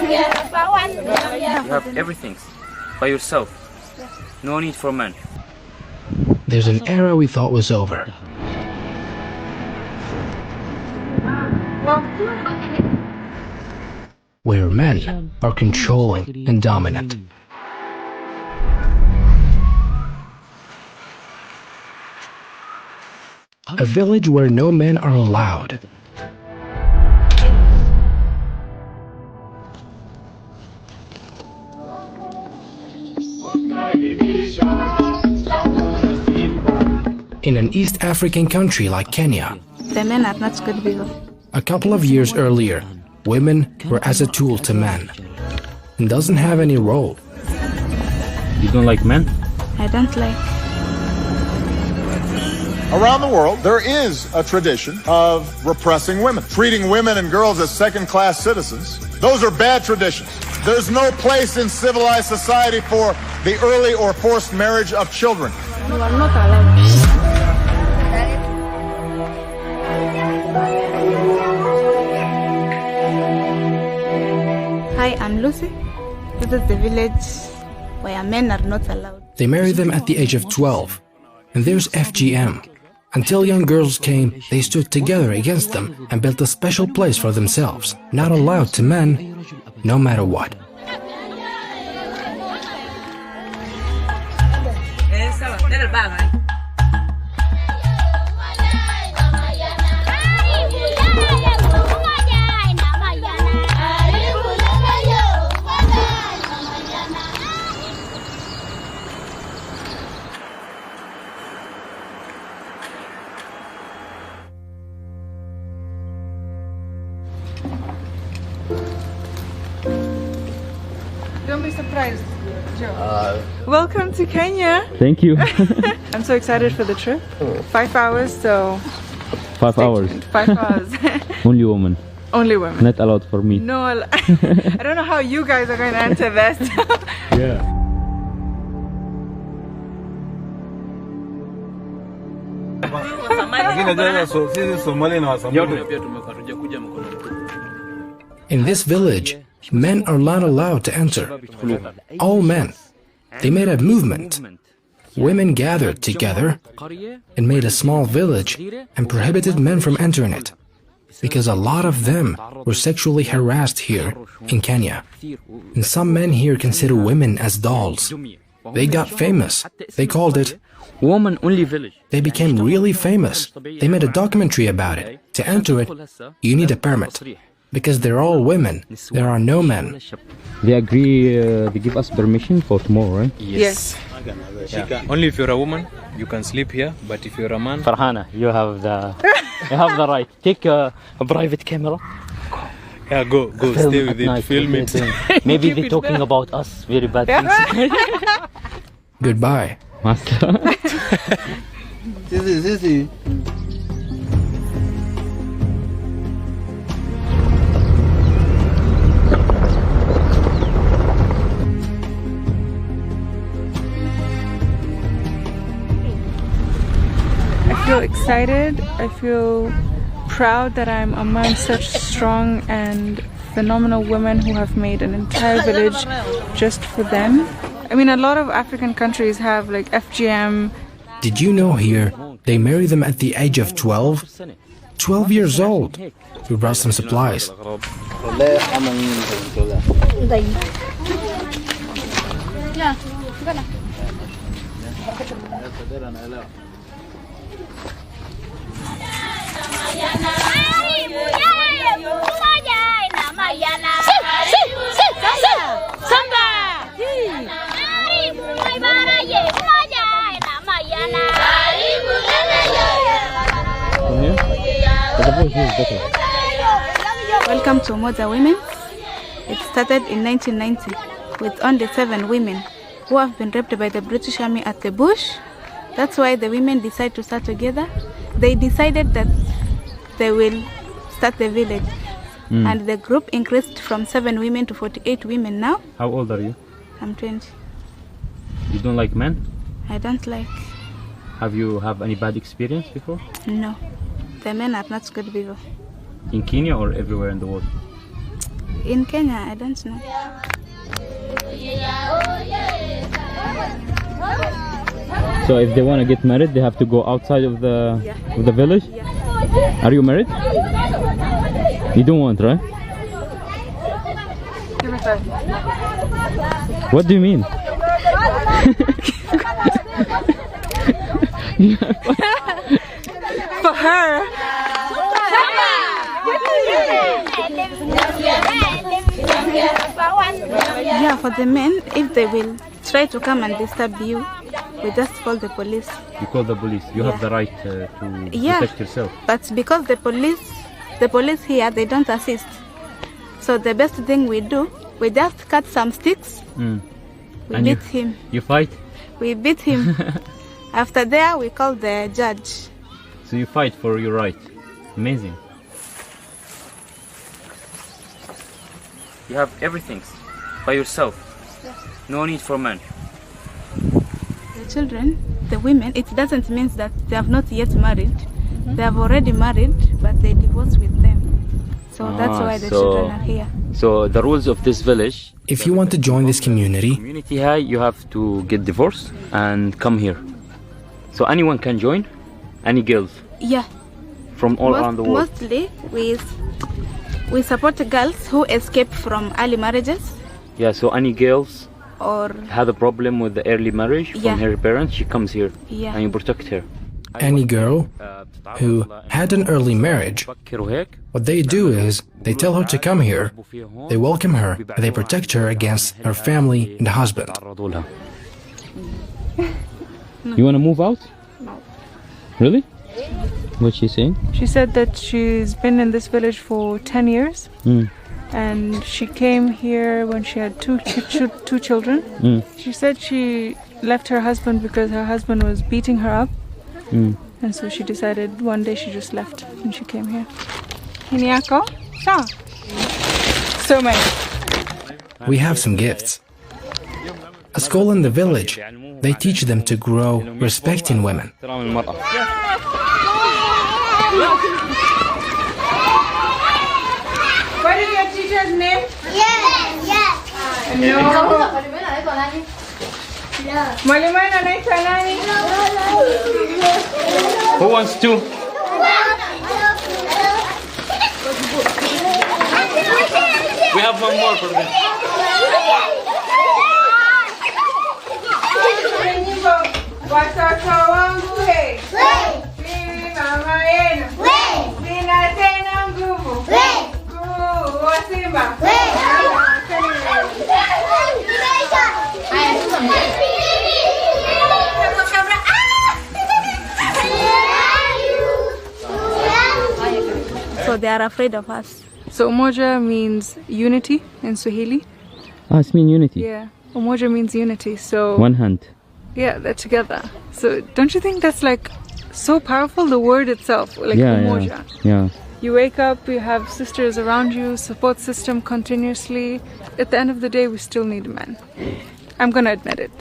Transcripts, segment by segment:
You have everything by yourself. No need for men. There's an era we thought was over. Where men are controlling and dominant. A village where no men are allowed. In an East African country like Kenya. The men are not good people. A couple of years earlier, women were as a tool to men and doesn't have any role. You don't like men? I don't like. Around the world, there is a tradition of repressing women, treating women and girls as second-class citizens. Those are bad traditions. There's no place in civilized society for the early or forced marriage of children. You are not allowed. Hi, I'm Lucy. This is the village where men are not allowed. They marry them at the age of 12. And there's FGM. Until young girls came, they stood together against them and built a special place for themselves, not allowed to men, no matter what. Don't be surprised, Joe. Welcome to Kenya. Thank you. I'm so excited for the trip. 5 hours, so... 5 hours. 5 hours. Only women. Only women. Not allowed for me. No, I don't know how you guys are going to answer this. Yeah. In this village, men are not allowed to enter. All men. They made a movement. Women gathered together and made a small village and prohibited men from entering it. Because a lot of them were sexually harassed here in Kenya. And some men here consider women as dolls. They got famous. They called it Woman only village. They became really famous. They made a documentary about it. To enter it, you need a permit. Because they're all women. There are no men. They agree, they give us permission for tomorrow, right? Yes. Yeah. Only if you're a woman, you can sleep here. But if you're a man... Farhana, you have the right. Take a private camera. Yeah, go, stay with it, film it. Maybe they're talking about us, very bad things. Goodbye. Master. I feel excited. I feel proud that I'm among such strong and phenomenal women who have made an entire village just for them. I mean, a lot of African countries have like FGM. Did you know here they marry them at the age of 12? 12 years old. We brought some supplies. Welcome to Umoja Women. It started in 1990 with only 7 women who have been raped by the British Army at the bush. That's why the women decided to start together. They decided that they will start the village. And the group increased from 7 women to 48 women now. How old are you? I'm 20. You don't like men? I don't like. Have you have any bad experience before? No. The men are not good people. In Kenya or everywhere in the world? In Kenya, I don't know. So if they want to get married, they have to go outside of the village? Yeah. Are you married? You don't want, right? Give me five. What do you mean? For her. Yeah, for the men, if they will try to come and disturb you, we just call the police. You call the police. You have the right to protect yourself. But because the police here, they don't assist. So the best thing we do, we just cut some sticks. We And beat him. You fight? We beat him. After there, we call the judge. So you fight for your right. Amazing. You have everything by yourself. No need for men. The children, the women, it doesn't mean that they have not yet married. They have already married, but they divorce with them. So that's why the children are here. So the rules of this village, If you want to join this community, high, you have to get divorced and come here. So anyone can join, any girls Yeah. from all around the world. Mostly, we support girls who escape from early marriages Yeah, so any girls or had a problem with the early marriage Yeah. from her parents, she comes here Yeah. and you protect her. any girl who had an early marriage, what they do is they tell her to come here, they welcome her, and they protect her against her family and husband. You want to move out? Really? What's she saying? She said that she's been in this village for 10 years. And she came here when she had two children. She said she left her husband because her husband was beating her up. And so she decided one day she just left and she came here. So many. We have some gifts. A school in the village, they teach them to grow respecting women. What is your teacher's name? Mwalimu wenu anaitwa nani? Who wants to? We have one more for them. Watoto wangu he. Mimi mama yenu. Sina tena nguvu. Wa Simba. so they are afraid of us. So Umoja means unity in Swahili. Ah, it's mean unity. Yeah. Umoja means unity. So One hand. yeah, they're together. So don't you think that's like so powerful, the word itself, like Yeah, Umoja? yeah. You wake up, you have sisters around you, support system continuously. At the end of the day, we still need men. I'm gonna admit it.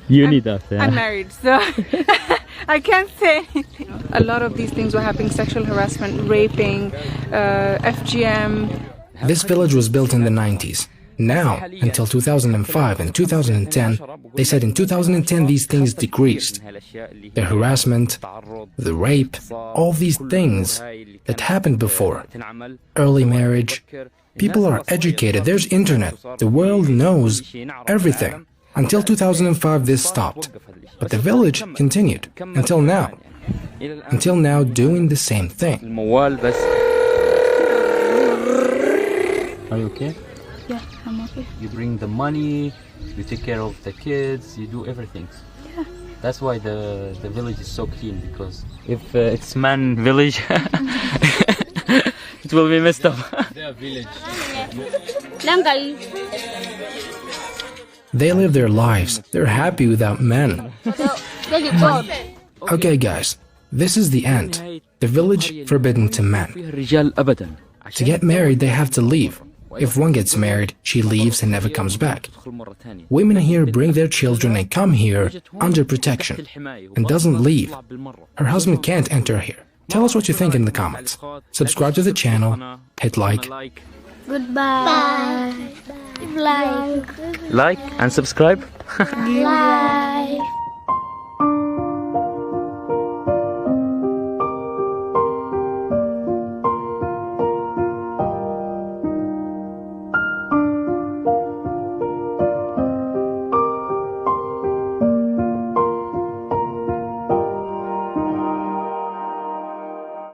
You need us, yeah. I'm married, so I can't say anything. A lot of these things were happening: sexual harassment, raping, FGM. This village was built in the 90s. Now, until 2005 and 2010, they said in 2010 these things decreased. The harassment, the rape, all these things that happened before. Early marriage. People are educated, there's internet, the world knows everything. Until 2005 this stopped. But the village continued, until now. Until now doing the same thing. Are you okay? Yeah, I'm okay. You bring the money, you take care of the kids, you do everything. Yeah. That's why the village is so clean, because if it's man village, it will be messed up. They live their lives. They're happy without men. Okay, guys, this is the end. The village forbidden to men. To get married, they have to leave. If one gets married, she leaves and never comes back. Women here bring their children and come here under protection and doesn't leave. Her husband can't enter here. Tell us what you think in the comments. Subscribe to the channel, hit like, Goodbye. Like. Like and subscribe. Like.